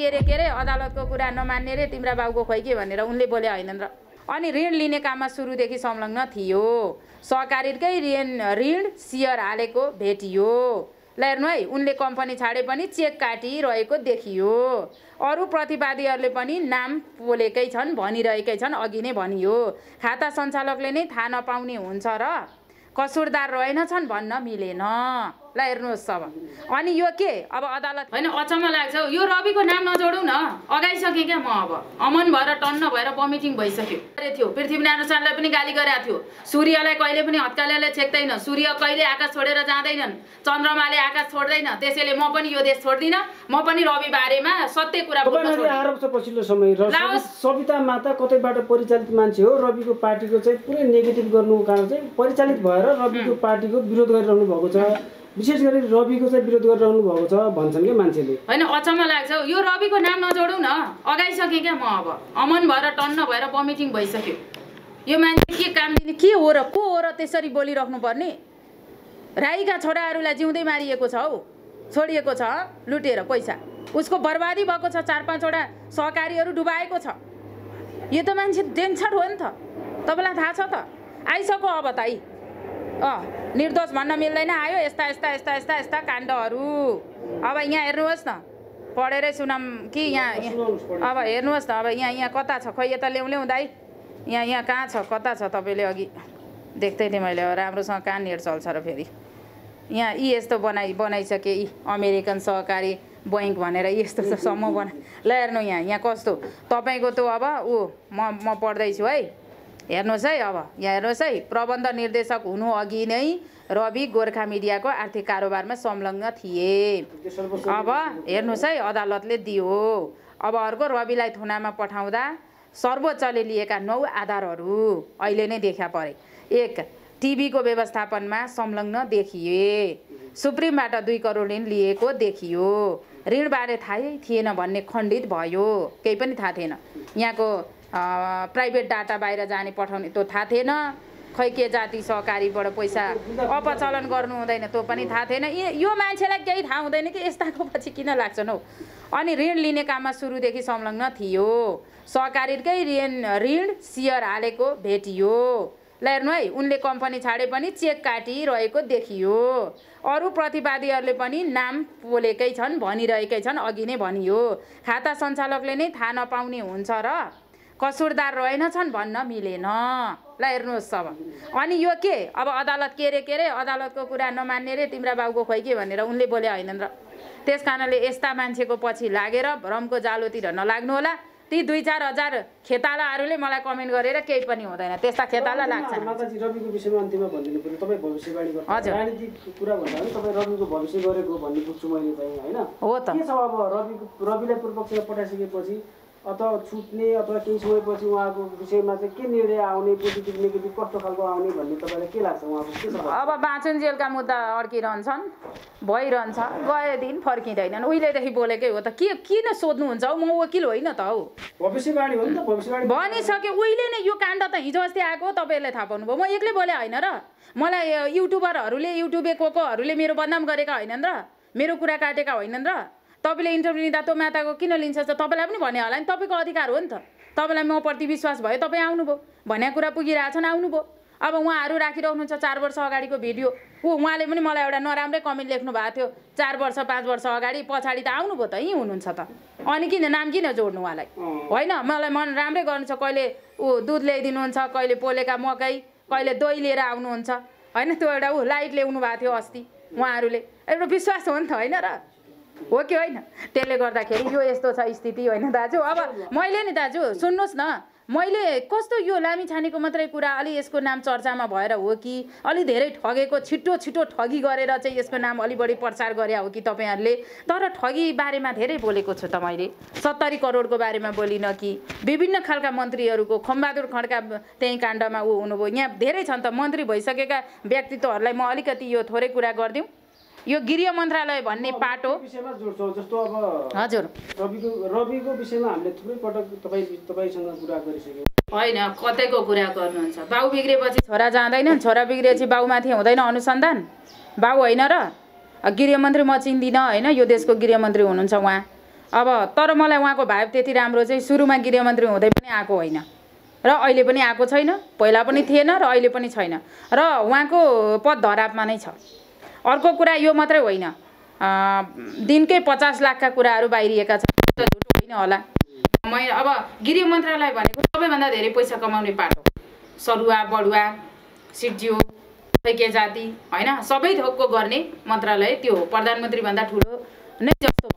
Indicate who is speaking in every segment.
Speaker 1: के रे अदालतको कुरा नमान्ने रे तिम्रा बाउको खोइ के भनेर उनले बोले हैनन् र। अनि ऋण लिने काममा सुरुदेखि संलग्न थियो। सहकारीकै ऋण सेयर हालेको भेटियो। ल हेर्नु है, उनले कम्पनी छाडे पनि चेक काटिरहेको देखियो। अरू प्रतिवादीहरूले पनि नाम पोलेकै छन्, भनिरहेकै छन्। अघि नै भनियो, खाता सञ्चालकले नै थाहा नपाउने हुन्छ र कसुरदार रहेनछन् भन्न मिलेन। ल हेर्नुहोस् अब। अनि यो के अब अदालत होइन, अचम्म लाग्छ। यो रविको नाम नजोडौँ न, अगाइसकेँ क्या म। अब अमन भएर टन्न भएर बमिटिङ भइसक्यो थियो। पृथ्वीनारायण शाहलाई पनि गाली गरेको थियो। सूर्यलाई कहिले पनि हत्काल्याले छेक्दैन। सूर्य कहिले आकाश छोडेर जाँदैनन्, चन्द्रमाले आकाश छोड्दैन। त्यसैले म पनि यो देश छोड्दिन। म पनि रवि बारेमा सत्य कुरा बोल्न छोड्दिन।
Speaker 2: आरोप छ पछिल्लो समय सविता माता कतैबाट परिचालित मान्छे हो। रविको पार्टीको चाहिँ पुरै नेगेटिभ गर्नुको कारण चाहिँ परिचालित भएर रविको पार्टीको विरोध गरिरहनु भएको छ। विशेष गरी रविको चाहिँ विरोध गरिरहनु भएको छ भन्छन् कि मान्छेले।
Speaker 1: होइन, अचम्म लाग्छ। यो रविको नाम नजोडौँ न, अगाइसकेँ क्या म। अब अमन भएर टन्न भएर बमिटिङ भइसक्यो। यो मान्छे के काम दिने, के हो र, को हो र त्यसरी बोलिराख्नु पर्ने? राईका छोराहरूलाई जिउँदै मारिएको छ हौ, छोडिएको छ लुटेर पैसा। उसको बर्बादी भएको छ। 4-5वटा सहकारीहरू डुबाएको छ। यो त मान्छे डेन्जर हो नि त। तपाईँलाई थाहा छ त। आइसक्यो अब त है। निर्दोष भन्न मिल्दैन। आयो यस्ता यस्ता यस्ता यस्ता यस्ता काण्डहरू। अब यहाँ हेर्नुहोस् न, पढेरै सुनाम कि यहाँ अब हेर्नुहोस् न। अब यहाँ कता छ, खोइ यता ल्याउँ दाइ। यहाँ कहाँ छ, कता छ? तपाईँले अघि देख्दै थिएँ मैले। राम्रोसँग कहाँ नेट चल्छ र फेरि। यहाँ यी यस्तो बनाइसके यी अमेरिकन सहकारी बैङ्क भनेर यस्तो सम्म ल हेर्नु यहाँ कस्तो तपाईँको त। अब म पढ्दैछु है, हेर्नुहोस् है। अब यहाँ हेर्नुहोस् है, प्रबन्ध निर्देशक हुनु अघि नै रवि गोर्खा मिडियाको आर्थिक कारोबारमा संलग्न थिए। अब हेर्नुहोस् है, अदालतले दियो। अब अर्को, रविलाई थुनामा पठाउँदा सर्वोच्चले लिएका 9 आधारहरू अहिले नै देखा परे। 1, टिभीको व्यवस्थापनमा संलग्न देखिए। सुप्रिमबाट 2 करोड ऋण लिएको देखियो। ऋणबारे थाहै थिएन भन्ने खण्डित भयो। केही पनि थाहा थिएन। यहाँको प्राइभेट डाटा बाहिर जाने पठाउने त्यो थाहा थिएन। खै के जाति सहकारीबाट पैसा अपचलन गर्नु हुँदैन त्यो पनि थाहा थिएन। यो मान्छेलाई केही थाहा हुँदैन कि यस्ताको पछि किन लाग्छन् हौ। अनि ऋण लिने काममा सुरुदेखि संलग्न थियो। सहकारीकै ऋण सेयर हालेको भेटियो। ल हेर्नु है, उनले कम्पनी छाडे पनि चेक काटिरहेको देखियो। अरू प्रतिवादीहरूले पनि नाम पोलेकै छन्, भनिरहेकै छन्। अघि नै भनियो, खाता सञ्चालकले नै थाहा नपाउने हुन्छ र कसुरदार रहेनछन् भन्न मिलेन। ल हेर्नुहोस् अब। अनि यो के अब अदालत के रे अदालतको कुरा नमान्ने रे तिम्रा बाउको खोइ के भनेर उनले बोले हैनन् र। त्यस कारणले यस्ता मान्छेको पछि लागेर भ्रमको जालोतिर नलाग्नु होला। ती 2-4 हजार खेतालाहरूले मलाई कमेन्ट गरेर केही पनि हुँदैन। त्यस्ता खेताला लाग्छन्।
Speaker 2: माताजी रविको विषयमा अन्तिममा भनिदिनु पर्यो। तपाईँ भविष्यवाणी गर्नु,
Speaker 1: हजुर,
Speaker 2: राजनीतिक कुरा भन्दा पनि तपाईँ रविको भविष्य गरेको भन्ने बुझ्छु मैले चाहिँ हैन।
Speaker 1: हो त।
Speaker 2: के छ अब रविलाई पूर्वपक्षमा पठाइसकेपछि अथवा छुट्ने अथवा केही समयपछि उहाँको विषयमा चाहिँ के निर्णय आउने, पोजिटिभ नेगेटिभ कस्तो खालको आउने भन्ने तपाईँलाई के लाग्छ? उहाँको के छ?
Speaker 1: अब बाँचुन्जेलका मुद्दा अड्किरहन्छन्, भइरहन्छ, गए दिन फर्किँदैनन्। उहिलेदेखि बोलेकै हो त। किन सोध्नुहुन्छ हौ? म वकिल होइन त हौ।
Speaker 2: भविष्यवाणी हो नि त। भविष्यवाणी
Speaker 1: भनिसक्यो उहिले नै। यो काण्ड त हिजो अस्ति आएको, तपाईँहरूले थाहा पाउनुभयो। म एक्लै बोले होइन र। मलाई युट्युबरहरूले युट्युबेकोहरूले मेरो बदनाम गरेका होइनन् र, मेरो कुरा काटेका होइनन् र। तपाईँले इन्टरभ्यू लिँदा त्यो माताको किन लिन्छ त तपाईँलाई पनि भने होला नि। तपाईँको अधिकार हो नि त। तपाईँलाई म प्रति विश्वास भयो, तपाईँ आउनुभयो, भन्ने कुरा पुगिरहेछन्, आउनुभयो। अब उहाँहरू राखिरहनुहुन्छ 4 वर्ष अगाडिको भिडियो। उहाँले पनि मलाई एउटा नराम्रै कमेन्ट लेख्नु भएको थियो 4 वर्ष 5 वर्ष अगाडि। पछाडि त आउनुभयो त, यहीँ हुनुहुन्छ त। अनि किन नाम किन जोड्नु उहाँलाई? होइन, मलाई मन राम्रै गर्नु छ। कहिले दुध ल्याइदिनुहुन्छ, कहिले पोलेका मकै, कहिले दही लिएर आउनुहुन्छ होइन। त्यो एउटा लाइट ल्याउनु भएको थियो अस्ति उहाँहरूले। एउटा विश्वास हो नि त होइन र, हो कि होइन? त्यसले गर्दाखेरि यो यस्तो छ स्थिति होइन दाजु। अब मैले नि दाजु सुन्नुहोस् न, मैले कस्तो यो लामिछानेको मात्रै कुरा, अलि यसको नाम चर्चामा भएर हो कि अलि धेरै ठगेको, छिटो ठगी गरेर चाहिँ यसको नाम अलि बढी प्रचार गरे हो कि तपाईँहरूले? तर ठगी बारेमा धेरै बोलेको छु त मैले। 70 करोडको बारेमा बोलिनँ कि? विभिन्न खालका मन्त्रीहरूको, खम्बहादुर खड्का त्यही काण्डमा हुनुभयो। यहाँ धेरै छन् त मन्त्री भइसकेका व्यक्तित्वहरूलाई। म अलिकति यो थोरै कुरा गरिदिउँ। यो गृह मन्त्रालय भन्ने पाटो
Speaker 2: विषयमा जोड्छौँ। जस्तो अब
Speaker 1: हजुर,
Speaker 2: रविको विषयमा हामीले थुप्रै पटक तपाईँसँग कुरा गरिसक्यौँ
Speaker 1: होइन। कतैको कुरा गर्नुहुन्छ? बाउ बिग्रेपछि छोरा जाँदैन, छोरा बिग्रेपछि बाउमाथि हुँदैन अनुसन्धान? बाउ होइन र? गृहमन्त्री म चिन्दिनँ होइन, यो देशको गृहमन्त्री हुनुहुन्छ उहाँ। अब तर मलाई उहाँको भाइब त्यति राम्रो चाहिँ सुरुमा गृहमन्त्री हुँदै पनि आएको होइन र अहिले पनि आएको छैन, पहिला पनि थिएन र अहिले पनि छैन र उहाँको पद धरापमा नै छ। अर्को कुरा यो मात्रै होइन, दिनकै 50 लाखका कुराहरू बाहिरिएका छन्, त्यो त झुटो होइन होला। अब गृह मन्त्रालय भनेको सबैभन्दा धेरै पैसा कमाउने पाटो, सरुवा बढुवा सिटजियो के जाति होइन सबै थोकको गर्ने मन्त्रालय त्यो हो। प्रधानमन्त्रीभन्दा ठुलो नै जस्तो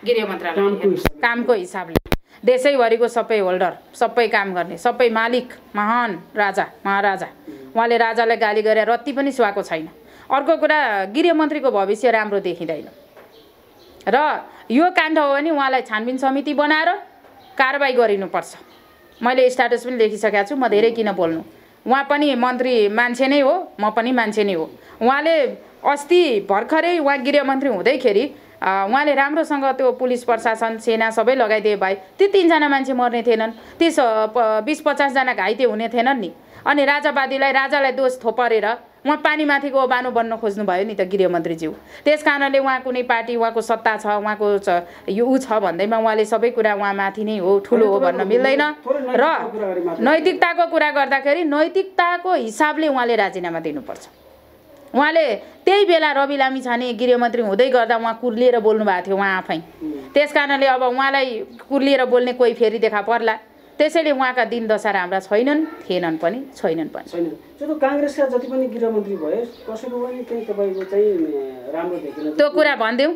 Speaker 1: गृह मन्त्रालय कामको हिसाबले देशैभरिको सबै होल्डर, सबै काम गर्ने, सबै मालिक, महान राजा महाराजा। उहाँले राजालाई गाली गरे रत्ती पनि सुहाएको छैन। अर्को कुरा, गृहमन्त्रीको भविष्य राम्रो देखिँदैन र यो काण्ड हो भने उहाँलाई छानबिन समिति बनाएर कारबाही गरिनुपर्छ। मैले स्ट्याटस पनि लेखिसकेको छु, म धेरै किन बोल्नु। उहाँ पनि मन्त्री मान्छे नै हो, म पनि मान्छे नै हो। उहाँले अस्ति भर्खरै उहाँ गृहमन्त्री हुँदैखेरि उहाँले राम्रोसँग त्यो पुलिस प्रशासन सेना सबै लगाइदिए भए ती 3 जना मान्छे मर्ने थिएनन्, ती 20-50 जना घाइते हुने थिएनन् नि। अनि राजालाई दोष थोपरेर उहाँ पानीमाथिको ओबानो बन्न खोज्नु भयो नि त गृहमन्त्रीज्यू। त्यस कारणले उहाँ कुनै पार्टी उहाँको सत्ता छ, उहाँको यो ऊ छ भन्दैमा उहाँले सबै कुरा उहाँ माथि नै हो, ठुलो हो भन्न मिल्दैन। र नैतिकताको कुरा गर्दाखेरि नैतिकताको हिसाबले उहाँले राजीनामा दिनुपर्छ। उहाँले त्यही बेला रवि लामिछाने गृहमन्त्री हुँदै गर्दा उहाँ कुर्लिएर बोल्नु भएको थियो उहाँ आफै। त्यस कारणले अब उहाँलाई कुर्लिएर बोल्ने कोही फेरि देखा पर्ला। त्यसैले उहाँका दिन दशा राम्रा छैनन्, थिएनन् पनि, छैनन् पनि।
Speaker 2: त्यो कांग्रेसका जति पनि गृहमन्त्री भए कसैको पनि त्यही तपाईको चाहिँ राम्रो देखिन।
Speaker 1: त्यो कुरा भन्देऊ,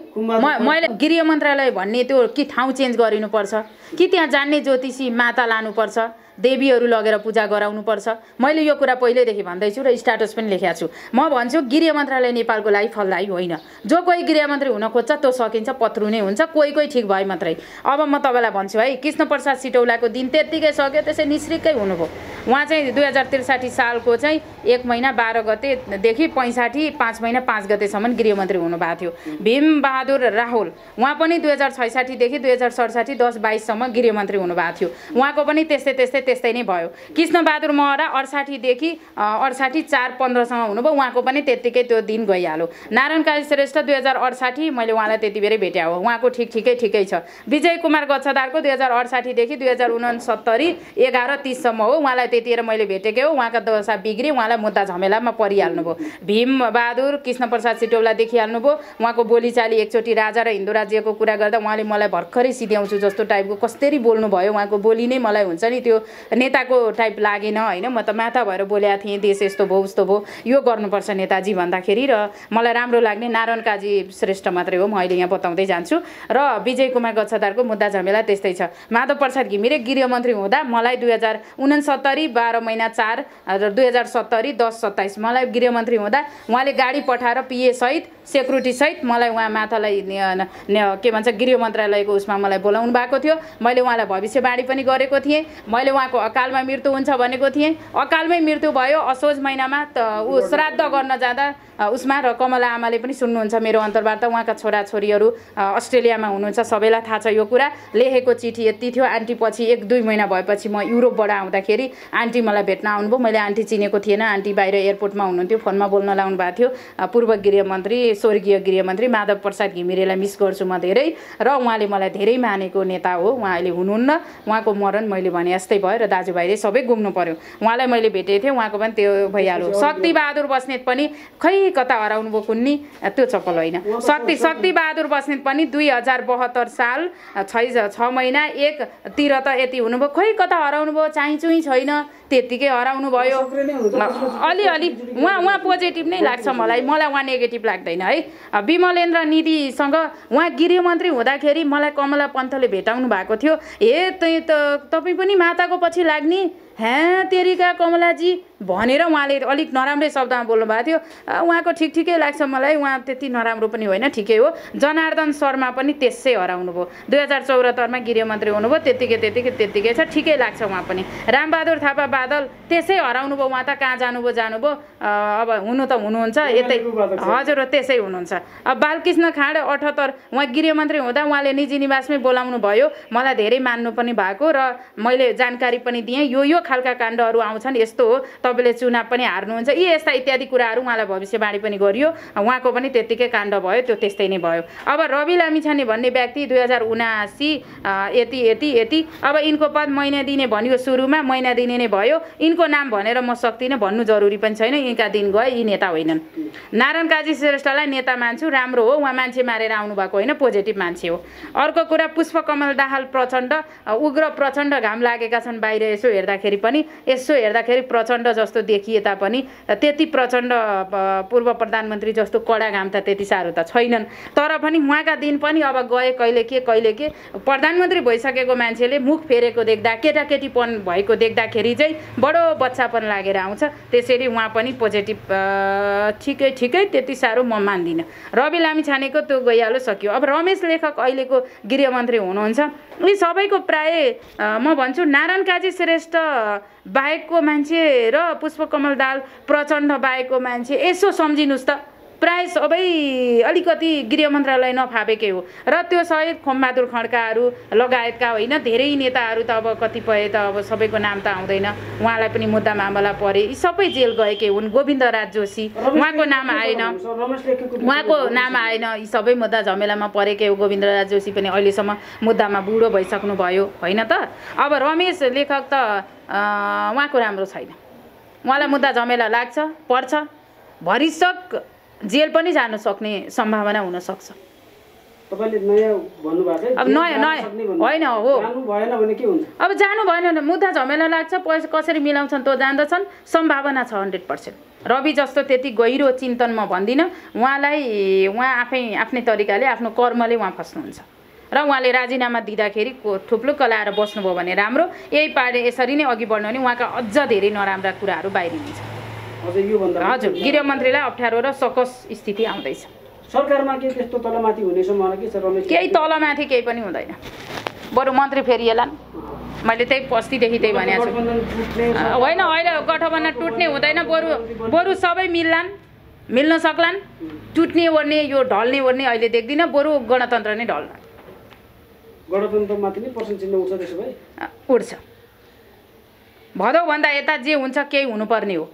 Speaker 1: मैले गृह मन्त्रालय भन्ने त्यो कि ठाउँ चेन्ज गरिनुपर्छ कि त्यहाँ जान्ने ज्योतिषी माता लानुपर्छ, देवीहरू लगेर पूजा गराउनुपर्छ। मैले यो कुरा पहिल्यैदेखि भन्दैछु र स्ट्याटस पनि लेखेको छु। म भन्छु गृह मन्त्रालय नेपालको लागि फलदायी होइन। जो कोही गृहमन्त्री हुन खोज्छ त्यो सकिन्छ, पत्रु नै हुन्छ, कोही ठीक भए मात्रै। अब म तपाईँलाई भन्छु है, कृष्णप्रसाद सिटौलाको दिन त्यत्तिकै सक्यो, त्यसै निश्रिक्कै हुनुभयो। उहाँ चाहिँ 2063 सालको चाहिँ 1 महिना 12 गतेदेखि 5 महिना 5 गतेसम्म गृहमन्त्री हुनुभएको थियो। भीम बहादुर राहुल उहाँ पनि 2066 देखि 2067 10-22 सम्म गृहमन्त्री हुनुभएको थियो। उहाँको पनि त्यस्तै नै भयो। कृष्णबहादुर महरा 68 देखि 68-4-15 सम्म हुनुभयो, उहाँको पनि त्यत्तिकै त्यो दिन गइहाल्यो। नारायण काजी श्रेष्ठ 2068 मैले उहाँलाई त्यति बेरै भेट्या हो, उहाँको ठिकै छ। विजय कुमार गच्छदारको 2068 देखि 2069 11-30 सम्म हो, उहाँलाई त्यतिखेर मैले भेटेकै हो। उहाँका दशा बिग्री उहाँलाई मुद्दा झमेलामा परिहाल्नुभयो। भीम बहादुर कृष्णप्रसाद सिटौला देखिहाल्नुभयो। उहाँको बोलीचाली एकचोटि राजा र हिन्दू राज्यको कुरा गर्दा उहाँले मलाई भर्खरै सिध्याउँछु जस्तो टाइपको कसरी बोल्नुभयो। उहाँको बोली नै मलाई हुन्छ नि त्यो नेताको टाइप लागेन होइन। म त माथा भएर बोलेको थिएँ, देश यस्तो भयो उस्तो भयो, यो गर्नुपर्छ नेताजी भन्दाखेरि। र मलाई राम्रो लाग्ने नारायण काजी श्रेष्ठ मात्रै हो, म अहिले यहाँ बताउँदै जान्छु। र विजय कुमार गच्छदारको मुद्दा झमेला त्यस्तै छ। माधव प्रसाद घिमिरे गृहमन्त्री हुँदा मलाई 2069 12 महिना 4 र 2070 10-27 मलाई गृहमन्त्री हुँदा उहाँले गाडी पठाएर पिए सहित सेक्युरिटी सहित मलाई उहाँ माथालाई के भन्छ गृह मन्त्रालयको उसमा मलाई बोलाउनु भएको थियो। मैले उहाँलाई भविष्यवाणी पनि गरेको थिएँ। मैले उहाँको अकालमा मृत्यु हुन्छ भनेको थिएँ, अकालमै मृत्यु भयो। असोज महिनामा ऊ श्राद्ध गर्न जाँदा उसमा र कमला आमाले पनि सुन्नुहुन्छ मेरो अन्तर्वार्ता। उहाँका छोराछोरीहरू अस्ट्रेलियामा हुनुहुन्छ, सबैलाई थाहा छ यो कुरा। लेखेको चिठी यति थियो। आन्टी पछि 1-2 महिना भएपछि म युरोपबाट आउँदाखेरि आन्टी मलाई भेट्न आउनुभयो। मैले आन्टी चिनेको थिएन, आन्टी बाहिर एयरपोर्टमा हुनुहुन्थ्यो, फोनमा बोल्न लाउनु भएको थियो। पूर्व गृहमन्त्री स्वर्गीय गृहमन्त्री माधव प्रसाद घिमिरेलाई मिस गर्छु म धेरै। र उहाँले मलाई धेरै मानेको नेता हो। उहाँ अहिले हुनुहुन्न, उहाँको मरण मैले भने जस्तै भयो र दाजुभाइले सबै गुम्नु पर्यो। उहाँलाई मैले भेटेको थिएँ, उहाँको पनि त्यो भइहाल्यो। शक्तिबहादुर बस्नेत पनि खै कता हराउनु भयो कुन्नी, त्यो चप्पल होइन। शक्तिबहादुर बस्नेत पनि 2072 साल 6 महिना 1 तिर त यति हुनुभयो, खै कता हराउनु भयो, चाहिँचुही छैन, त्यत्तिकै हराउनु भयो। अलि उहाँ पोजिटिभ नै लाग्छ मलाई उहाँ नेगेटिभ लाग्दैन है। विमलेन्द्र निधिसँग उहाँ गृहमन्त्री हुँदाखेरि मलाई कमला पन्तले भेटाउनु भएको थियो। तपाईँ पनि माताको पछि लाग्ने तेरिका कमलाजी भनेर उहाँले अलिक नराम्रै शब्दमा बोल्नु भएको थियो। उहाँको ठिकै लाग्छ मलाई, उहाँ त्यति नराम्रो पनि होइन, ठिकै हो। जनार्दन शर्मा पनि त्यसै हराउनु भयो। 2074 मा गृहमन्त्री हुनुभयो, त्यत्तिकै छ, ठिकै लाग्छ उहाँ पनि। रामबहादुर थापा बादल त्यसै हराउनु भयो। उहाँ त कहाँ जानुभयो, अब हुनु त हुनुहुन्छ यतै, हजुर त्यसै हुनुहुन्छ। अब बालकृष्ण खाँड 78 उहाँ गृहमन्त्री हुँदा उहाँले निजी निवासमै बोलाउनु भयो। मलाई धेरै मान्नु पनि भएको र मैले जानकारी पनि दिएँ। यो खालका काण्डहरू आउँछन्, यस्तो हो, तपाईँले चुनाव पनि हार्नुहुन्छ, यी यस्ता इत्यादि कुराहरू उहाँलाई भविष्यवाणी पनि गरियो। उहाँको पनि त्यत्तिकै काण्ड भयो, त्यो त्यस्तै नै भयो। अब रवि लामिछाने भन्ने व्यक्ति 2079 यति यति यति, अब यिनको पद महिना दिने भनियो, सुरुमा महिना दिने नै भयो। यिनको नाम भनेर म सक्दिनँ, भन्नु जरुरी पनि छैन, यिनका दिन गए, यी नेता होइनन्। नारायण काजी श्रेष्ठलाई नेता मान्छु, राम्रो हो, उहाँ मान्छे मारेर आउनुभएको होइन, पोजिटिभ मान्छे हो। अर्को कुरा, पुष्पकमल दाहाल प्रचण्ड उग्र प्रचण्ड घाम लागेका छन् बाहिर, यसो हेर्दाखेरि पनि, यसो हेर्दाखेरि प्रचण्ड जस्तो देखिए तापनि त्यति प्रचण्ड पूर्व प्रधानमन्त्री जस्तो कडा घाम त त्यति साह्रो त छैनन्। तर पनि उहाँका दिन पनि अब गए, कहिले के प्रधानमन्त्री भइसकेको मान्छेले मुख फेरेको देख्दा, केटाकेटीपन भएको देख्दाखेरि चाहिँ बडो बच्चापन लागेर आउँछ। त्यसैले उहाँ पनि पोजिटिभ ठिकै त्यति साह्रो म मान्दिनँ। रवि लामिछानेको त्यो गइहाल्यो, सक्यो। अब रमेश लेखक अहिलेको गृहमन्त्री हुनुहुन्छ, यी सबैको प्राय म भन्छु नारायण काजी श्रेष्ठ बाहेकको मान्छे र पुष्पकमल दाहाल प्रचण्ड बाहेकको मान्छे यसो सम्झिनुहोस् त, प्राय सबै अलिकति गृह मन्त्रालय नफापेकै हो। र त्यो सहित खोमबहादुर खड्काहरू लगायतका होइन धेरै नेताहरू त अब कतिपय त अब सबैको नाम त आउँदैन, उहाँलाई पनि मुद्दा मामला परे, यी सबै जेल गएकै हुन्। गोविन्दराज जोशी उहाँको नाम आएन, उहाँको नाम आएन, यी सबै मुद्दा झमेलामा परेकै हो। गोविन्दराज जोशी पनि अहिलेसम्म मुद्दामा बुढो भइसक्नु भयो होइन त। अब रमेश लेखक त उहाँको राम्रो छैन, उहाँलाई मुद्दा झमेला लाग्छ, पर्छ, भरिसक जेल पनि जान सक्ने सम्भावना हुन सक्छ।
Speaker 2: तपाईले नयाँ भन्नुभएको छ,
Speaker 1: अब नयाँ होइन हो,
Speaker 2: जानु भएन भने के हुन्छ?
Speaker 1: अब जानु भएन भने मुद्दा झमेला लाग्छ, पैसा कसरी मिलाउँछन् त्यो जान्दछन्, सम्भावना छ 100%। रवि जस्तो त्यति गहिरो चिन्तन म भन्दिनँ, उहाँ आफ्नै तरिकाले आफ्नो कर्मले उहाँ फस्नुहुन्छ र उहाँले राजीनामा दिँदाखेरि थुप्लो कलाएर बस्नुभयो भने राम्रो, यही पारे यसरी नै अघि बढ्नु भने उहाँका अझ धेरै नराम्रा कुराहरू बाहिरिन्छ। हजुर, गृहमन्त्रीलाई अप्ठ्यारो र सकस स्थिति आउँदैछ।
Speaker 2: सरकारमा के त्यस्तो तलमाथि हुने सम्भावना के छ रमेश?
Speaker 1: केही तलमाथि केही पनि हुँदैन, बरु मन्त्री फेरिएलान्। मैले त्यही अस्तिदेखि त्यही भनेको छु होइन, अहिले गठबन्धन टुट्ने हुँदैन, बरु सबै मिल्न सक्लान्। टुट्ने ओर्ने यो ढल्ने ओर्ने अहिले देख्दिनँ, बरु गणतन्त्र नै ढल्ला।
Speaker 2: गणतन्त्रमाथि नै प्रश्न चिन्ह उठ्छ त्यसो भए?
Speaker 1: उठ्छ, भदौभन्दा यता जे हुन्छ केही हुनुपर्ने हो।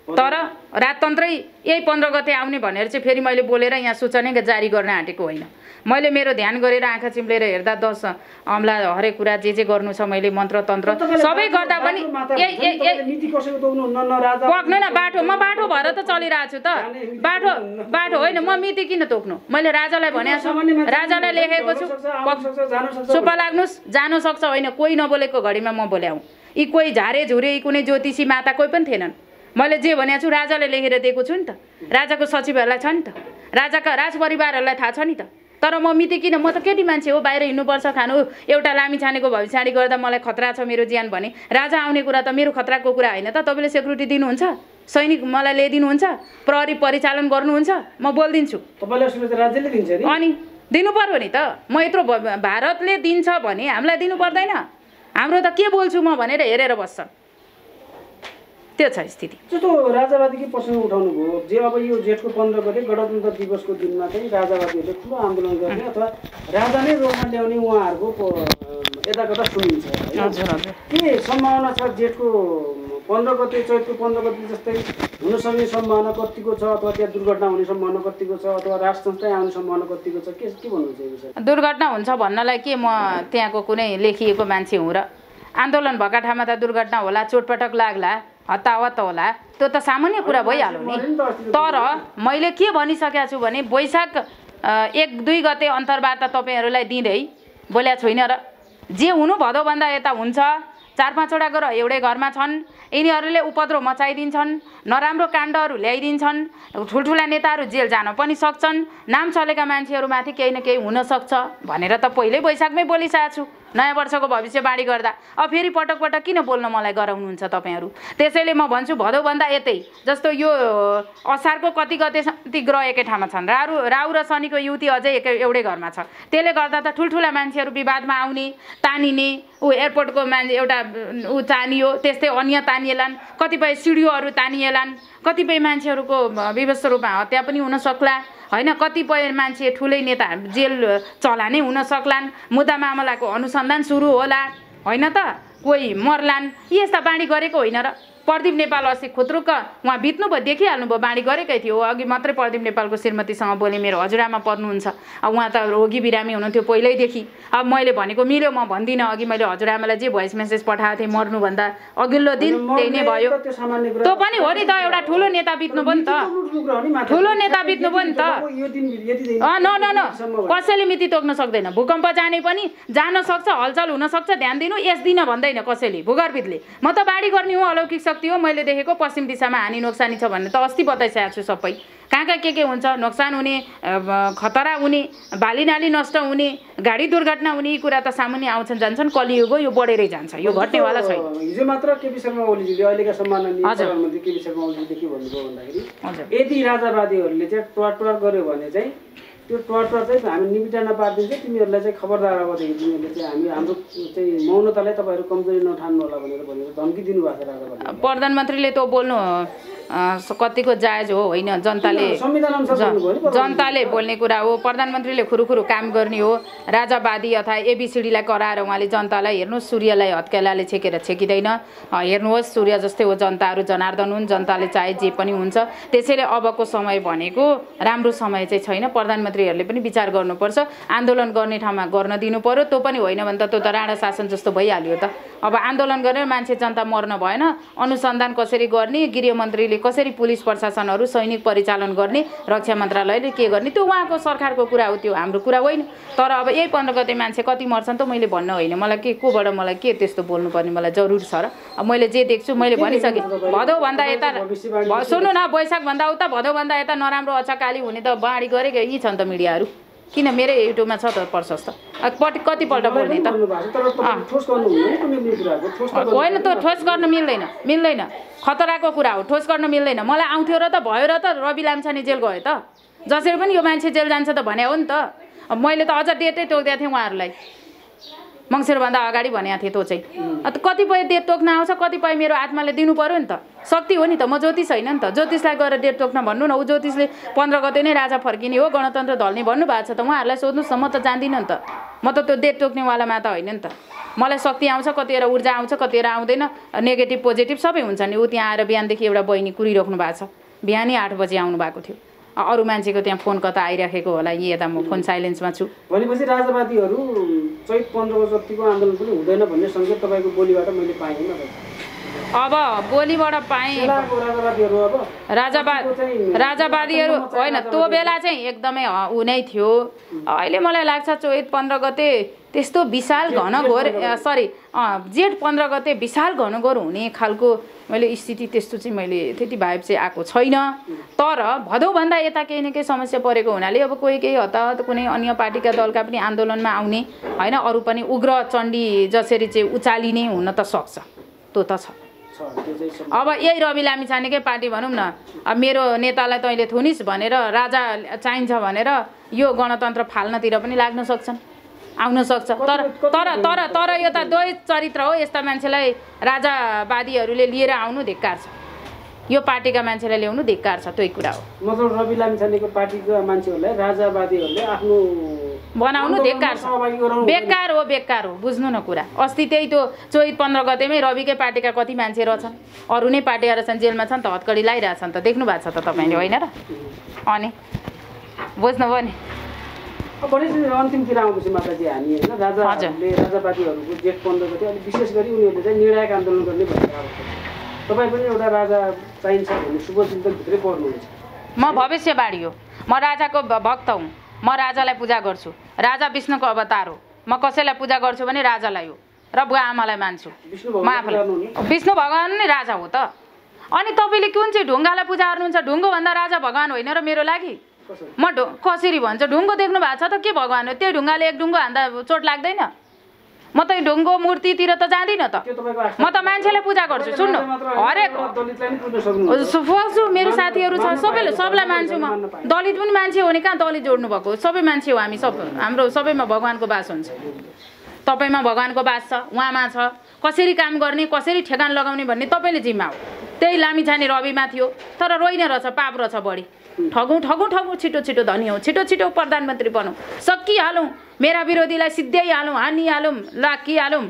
Speaker 1: तर राजतन्त्रै यही 15 गते आउने भनेर चाहिँ फेरि मैले बोलेर यहाँ सूचना जारी गर्न आँटेको होइन। मैले मेरो ध्यान गरेर आँखा चिम्लेर हेर्दा 10 अमला हरेक कुरा जे गर्नु छ मैले मन्त्र तन्त्र सबै गर्दा पनि पक्नु न बाटो, म बाटो भएर त चलिरहेको छु त। बाटो होइन, म मिति किन तोक्नु? मैले राजालाई भनेको छु, राजालाई लेखेको छु, सुप्पा लाग्नुहोस्, जान सक्छ होइन, कोही नबोलेको घडीमा म बोल्याउँ। यी कोही झारे झुरे, यी कुनै ज्योतिषी माता कोही पनि थिएनन्। मैले जे भनेको छु राजाले लेखेर दिएको छु नि त, राजाको सचिवहरूलाई छ नि त, राजाका राजपरिवारहरूलाई थाहा छ नि त। तर म मिति किन? म त केटी मान्छे हो, बाहिर हिँड्नुपर्छ, खानु, एउटा लामिछानेको भविष्यवाणी गर्दा मलाई खतरा छ मेरो ज्यान भने राजा आउने कुरा त मेरो खतराको कुरा होइन त। तपाईँले सेक्युरिटी दिनुहुन्छ, सैनिक मलाई ल्याइदिनुहुन्छ, प्रहरी परिचालन गर्नुहुन्छ, म बोलिदिन्छु।
Speaker 2: राज्यले दिन्छ
Speaker 1: अनि दिनु पर्यो नि त। म यत्रो भारतले दिन्छ भने हामीलाई दिनु पर्दैन? हाम्रो त के बोल्छु म भनेर हेरेर बस्छ, त्यो छ स्थिति।
Speaker 2: जस्तो राजावादीकै प्रश्न उठाउनु भयो, जे अब यो जेठको 15 गते गणतन्त्र दिवसको दिनमा चाहिँ राजावादीहरूले ठुलो आन्दोलन गर्ने अथवा राजा नै रोकमा ल्याउने उहाँहरूको यताकता सुनिन्छ। के सम्भावना छ जेठको 15 गते, चैतको 15 गते जस्तै हुन सक्ने सम्भावना कतिको छ, अथवा त्यहाँ दुर्घटना हुने सम्भावना कतिको छ, अथवा राष्ट्र संस्थै आउने सम्भावना कतिको छ? के भन्नुहुन्छ यो विषय?
Speaker 1: दुर्घटना हुन्छ भन्नलाई के म त्यहाँको कुनै लेखिएको मान्छे हुँ र? आन्दोलन भएका ठाउँमा त दुर्घटना होला, चोटपटक लाग्ला, हताहत होला, त्यो त सामान्य कुरा भइहाल्यो नि। तर मैले के भनिसकेको छु भने वैशाख 1-2 गते अन्तर्वार्ता तपाईँहरूलाई दिँदै बोल्या छैन र? जे हुनु भदौभन्दा यता हुन्छ, 4-5 वटा घर एउटै घरमा छन्, यिनीहरूले उपद्रो मचाइदिन्छन्, नराम्रो काण्डहरू ल्याइदिन्छन्, ठुल्ठुला नेताहरू जेल जान पनि सक्छन्, नाम चलेका मान्छेहरूमाथि केही न केही हुनसक्छ भनेर त पहिल्यै वैशाखमै बोलिसकेको छु नयाँ वर्षको भविष्यवाणी गर्दा। अब फेरि पटक पटक किन बोल्न मलाई गराउनुहुन्छ तपाईँहरू? त्यसैले म भन्छु भदौभन्दा यतै, जस्तो यो असारको कति गते ग्रह एकै ठाउँमा छन्, राहु र शनिको युति अझै एउटै घरमा छ, त्यसले गर्दा त ठुल्ठुला मान्छेहरू विवादमा आउने, तानिने, एयरपोर्टको मान्छे एउटा तानियो, त्यस्तै अन्य तानिएलान्, कतिपय सिडिओहरू तानिएलान्, कतिपय मान्छेहरूको विवश रूपमा हत्या पनि हुन सक्ला होइन, कतिपय मान्छे ठुलै नेता जेल चलानै हुन सक्लान्, मुद्दा मामलाको अनुसन्धान सुरु होला होइन त। कोही मर्लान् यी यस्ता बाँडी गरेको होइन र प्रदीप नेपाल अस्ति खुत्रुक्क उहाँ बित्नु भयो देखिहाल्नुभयो बाँडी गरेकै थियो अघि मात्रै प्रदीप नेपालको श्रीमतीसँग बोले मेरो हजुरआमा पर्नुहुन्छ अब उहाँ त रोगी बिरामी हुनुहुन्थ्यो पहिल्यैदेखि अब मैले भनेको मिल्यो म भन्दिनँ अघि मैले हजुरआमालाई जे भोइस मेसेज पठाएको थिएँ मर्नुभन्दा अघिल्लो दिन त्यही नै भयो त्यो पनि हो नि त एउटा ठुलो नेता बित्नु भयो नि त ठुलो नेता बित्नु भयो नि त न कसैले मिति तोक्न सक्दैन भूकम्प जाने पनि जान सक्छ हलचल हुन सक्छ ध्यान दिनु यस दिन भन्दैन कसैले भूगर्भितले म त बाढी गर्ने हो अलौकिक शक्ति हो मैले देखेको पश्चिम दिशामा हानि नोक्सानी छ भन्ने त अस्ति बताइसकेको छु सबै कहाँ के हुन्छ नोक्सान हुने खतरा हुने बालीनाली नष्ट हुने गाडी दुर्घटना हुने यी कुरा त सामुन्ने आउँछन् जान्छन् कलियुग यो बढेरै जान्छ यो घट्नेवाला छैन
Speaker 2: हिजो मात्र केपी शर्मा ओलीजीले अहिलेका सम्माननीय प्रधानमन्त्री केपी शर्मा ओलीजीले के भन्नुभयो भन्दाखेरि यदि राजावादीहरूले चाहिँ टुवाट गर्यो भने चाहिँ त्यो टुवाट चाहिँ हामी निमिटा नपारिदिन्छ तिमीहरूलाई चाहिँ खबरदार अबदेखि तिमीहरूले चाहिँ हाम्रो चाहिँ मौनतालाई तपाईँहरू कमजोरी नठान्नु होला भनेर धम्की दिनुभएको छ राजावादी
Speaker 1: प्रधानमन्त्रीले त बोल्नु कतिको जायज हो होइन जनताले बोल्ने कुरा हो प्रधानमन्त्रीले खुरुखुरु काम गर्ने हो राजावादी अथवा एबिसिडीलाई कराएर उहाँले जनतालाई हेर्नुहोस् सूर्यलाई हत्केलाले छेकेर छेकिँदैन हेर्नुहोस् सूर्य जस्तै हो जनताहरू जनार्दन हुन् जनताले चाहे जे पनि हुन्छ त्यसैले अबको समय भनेको राम्रो समय चाहिँ छैन प्रधानमन्त्रीहरूले पनि विचार गर्नुपर्छ आन्दोलन गर्ने ठाउँमा गर्न दिनु पर्यो त्यो पनि होइन भने त त्यो त राणा शासन जस्तो भइहाल्यो त अब आन्दोलन गरेर मान्छे जनता मर्न भएन अनुसन्धान कसरी गर्ने गृहमन्त्रीले कसरी पुलिस प्रशासनहरू सैनिक परिचालन गर्ने रक्षा मन्त्रालयले के गर्ने त्यो उहाँको सरकारको कुरा हो त्यो हाम्रो कुरा होइन तर अब यही 15 गते मान्छे कति मर्छन् त मैले भन्न होइन मलाई के कोबाट मलाई के त्यस्तो बोल्नुपर्ने मलाई जरुरी छ र अब मैले जे देख्छु मैले भनिसकेँ भदौभन्दा यता सुन्नु न वैशाखभन्दा उता भदौभन्दा यता नराम्रो अचाकाली हुने त बाढी गरेको यी छन् त मिडियाहरू किन मेरै युट्युबमा छ त प्रशस्त कतिपल्ट बोल्ने त होइन त ठोस गर्न मिल्दैन खतराको कुरा हो ठोस गर्न मिल्दैन मलाई आउँथ्यो र त भयो र त रवि लाम्छाने जेल गयो त जसरी पनि यो मान्छे जेल जान्छ त भने हो नि त मैले त अझ डेटै तोक्दिएको थिएँ उहाँहरूलाई मङ्सिरभन्दा अगाडि भनेको थिएँ त्यो चाहिँ कतिपय डेट तोक्न आउँछ कतिपय मेरो आत्माले दिनु पर्यो नि त शक्ति हो नि त म ज्योतिष होइन नि त ज्योतिषलाई गएर डेट तोक्न भन्नु न ऊ ज्योतिषले 15 गते नै राजा फर्किने हो गणतन्त्र ढल्ने भन्नुभएको छ त उहाँहरूलाई सोध्नुहोस् न म त जान्दिनँ नि त म त त्यो डेट तोक्नेवालामा त होइन नि त मलाई शक्ति आउँछ कतिवटा ऊर्जा आउँछ कतिवटा आउँदैन नेगेटिभ पोजिटिभ सबै हुन्छ नि ऊ त्यहाँ आएर बिहानदेखि एउटा बहिनी कुरिराख्नु भएको छ बिहानै 8 बजे आउनु भएको थियो अरू मान्छेको त्यहाँ फोन कता आइराखेको होला यता म फोन साइलेन्समा छु
Speaker 2: भनेपछि राजावादीहरू चैत 15 जतिको आन्दोलन पनि हुँदैन भन्ने संकेत तपाईँको बोलीबाट मैले पाएँ
Speaker 1: अब बोलीबाट पाएँ राजावादीहरू होइन त्यो बेला चाहिँ एकदमै ऊ नै थियो अहिले मलाई लाग्छ चैत 15 गते त्यस्तो विशाल घनघोर जेठ 15 गते विशाल घनघोर हुने खालको मैले स्थिति त्यस्तो चाहिँ मैले त्यति भाइब चाहिँ आएको छैन तर भदौभन्दा यता केही न केही समस्या परेको हुनाले अब केही हताहत कुनै अन्य पार्टीका दलका पनि आन्दोलनमा आउने होइन अरू पनि उग्र चण्डी जसरी चाहिँ उचालिने हुन त सक्छ त्यो त छ अब यही रवि लामिछानेकै पार्टी भनौँ न अब मेरो नेतालाई तैँले थुनिस् भनेर राजा चाहिन्छ भनेर यो गणतन्त्र फाल्नतिर पनि लाग्न सक्छन् आउन सक्छ तर यो त द्वैत चरित्र हो यस्ता मान्छेलाई राजावादीहरूले लिएर आउनु धिक्कार छ यो पार्टीका मान्छेलाई ल्याउनु धिक्कार छ त्यही कुरा हो
Speaker 2: मतलब रवि लामिछानेको पार्टीका मान्छेहरूलाई राजावादीहरूले आफ्नो
Speaker 1: बनाउनु धिक्कार छ बेकार हो बुझ्नु न कुरा अस्ति त्यही त्यो चैत 15 गतेमै रविकै पार्टीका कति मान्छे रहेछन् अरू नै पार्टीका रहेछन् जेलमा छन् त हत्कडी लागिरहेछन् त देख्नु भएको छ त तपाईँले होइन र अनि बुझ्नुभयो नि
Speaker 2: अन्तिमतिर आउँदैछ माताजी हामी होइन राजावादीहरूको जेठ 15 गते अनि विशेष गरी उनीहरूले चाहिँ निर्णायक आन्दोलन गर्ने भनेर तपाईँ पनि एउटा राजा चाहिन्छ भन्ने शुभचिन्तकभित्रै पर्नुहुन्छ
Speaker 1: म भविष्यवाणी हो म राजाको भक्त हुँ म राजालाई पूजा गर्छु राजा विष्णुको अवतार हो म कसैलाई पूजा गर्छु भने राजालाई हो र बुवा आमालाई मान्छु म आफूलाई विष्णु भगवान नै राजा हो त अनि तपाईँले कुन चाहिँ ढुङ्गालाई पूजा गर्नुहुन्छ ढुङ्गो भन्दा राजा भगवान होइन र मेरो लागि म कसरी भन्छ ढुङ्गो देख्नु भएको छ त के भगवान हो त्यही ढुङ्गाले एक ढुङ्गो हान्दा चोट लाग्दैन म त ढुङ्गो मूर्तितिर त जाँदिनँ त म त मान्छेलाई पूजा गर्छु सुन्नु हरेक मेरो साथीहरू छ सबलाई मान्छु म दलित पनि मान्छे हो नि कहाँ दलित जोड्नु भएको सबै मान्छे हो हामी सब हाम्रो सबैमा भगवानको बास हुन्छ तपाईँमा भगवानको बास छ उहाँमा छ कसरी काम गर्ने कसरी ठेगान लगाउने भन्ने तपाईँले जिम्मा हो त्यही लामिछाने रविमा थियो तर रोइन रहेछ पाप रहेछ बढी ठगौँ छिटो धनी हौ छिटो प्रधानमन्त्री बनौँ सकिहालौँ मेरा विरोधीलाई सिद्ध्याइहालौँ हानिहालौँ लाकिहालौँ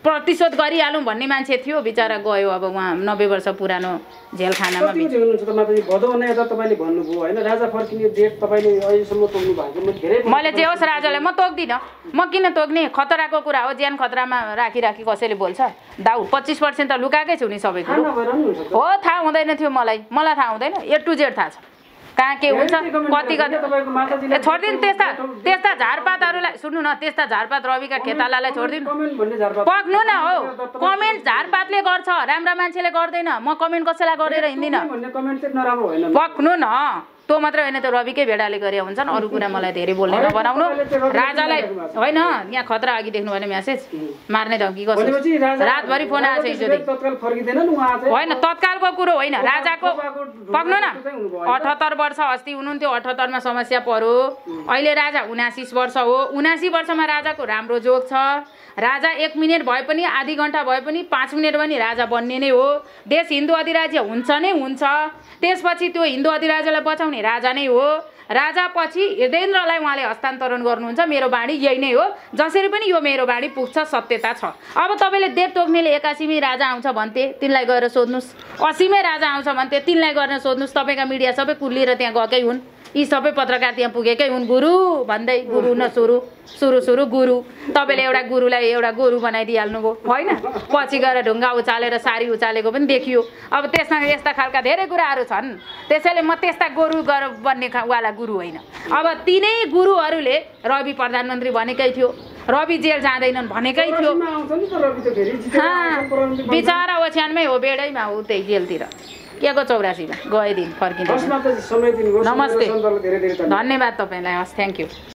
Speaker 1: प्रतिशोध गरिहालौँ भन्ने मान्छे थियो बिचरा गयो अब उहाँ 90 वर्ष पुरानो जेलखानामा
Speaker 2: कति बजी हुनुहुन्छ त माताजी भदौ 19 हजार तपाईँले भन्नुभयो होइन राजा फर्किने डेट तपाईँले अहिलेसम्म तोक्नु भएको म धेरै
Speaker 1: मैले जे होस् राजालाई म तोक्दिनँ म किन तोक्ने खतराको कुरा हो ज्यान खतरामा राखी कसैले बोल्छ दाउ 25% त लुकाएकै छु नि सबै कुरो हो थाहा हुँदैन थियो मलाई थाहा हुँदैन A to Z थाहा छ कहाँ के हुन्छ कति छोडिदिनु त्यस्ता झारपातहरूलाई सुन्नु न त्यस्ता झारपात रविका खेतालालाई छोडिदिनु पक्नु न हो कमेन्ट झारपातले गर्छ राम्रा मान्छेले गर्दैन म कमेन्ट कसैलाई गरेर हिँड्दिनँ पक्नु न त्यो मात्र होइन त्यो रविकै भेडाले गरे हुन्छन् अरू कुरा मलाई धेरै बोल्ने नबनाउनु राजालाई होइन यहाँ खतरा अघि देख्नु भने म्यासेज मार्ने धम्की कसो रातभरि फोन आएको छ हिजो होइन तत्कालको कुरो होइन राजाको पक्नु न 78 वर्ष अस्ति हुनुहुन्थ्यो 78 मा समस्या पर्यो अहिले राजा 79 वर्ष हो 79 वर्षमा राजाको राम्रो जोग छ राजा 1 मिनेट भए पनि आधी घण्टा भए पनि 5 मिनेट पनि राजा बन्ने नै हो देश हिन्दू अधिराज्य हुन्छ नै हुन्छ त्यसपछि त्यो हिन्दू अधिराज्यलाई बचाउने राजा नै हो राजा पछि हृदयेन्द्रलाई उहाँले हस्तान्तरण गर्नुहुन्छ मेरो बाणी यही नै हो जसरी पनि यो मेरो बाणी पुग्छ सत्यता छ अब तपाईले देव टोक्नेले 81 मै राजा आउँछ भन्थे तिनलाई गएर सोध्नुस् 80 मै राजा आउँछ भन्थे तिनलाई गर्न सोध्नुस् तपाईका मिडिया सबै कुल्लिएर त्यहाँ गएकै हुन् यी सबै पत्रकार त्यहाँ पुगेकै हुन् गुरु भन्दै गुरु न सुरु गुरु तपाईले एउटा गुरुलाई एउटा गोरु बनाइदिहाल्नु भयो होइन पछि गएर ढुङ्गा उचालेर सारी उचालेको पनि देखियो अब त्यसमा यस्ता खालका धेरै कुराहरू छन् त्यसैले म त्यस्ता गोरु बन्ने वाला गुरु होइन अब तिनै गुरुहरूले रवि प्रधानमन्त्री भनेकै थियो रवि जेल जाँदैनन् भनेकै थियो बिचारा ओछ्यानमै हो बेडैमा हो त्यही जेलतिर के को 84 मा गए दिन फर्किँदै नमस्ते धन्यवाद तपाईलाई हस् थ्यांक यू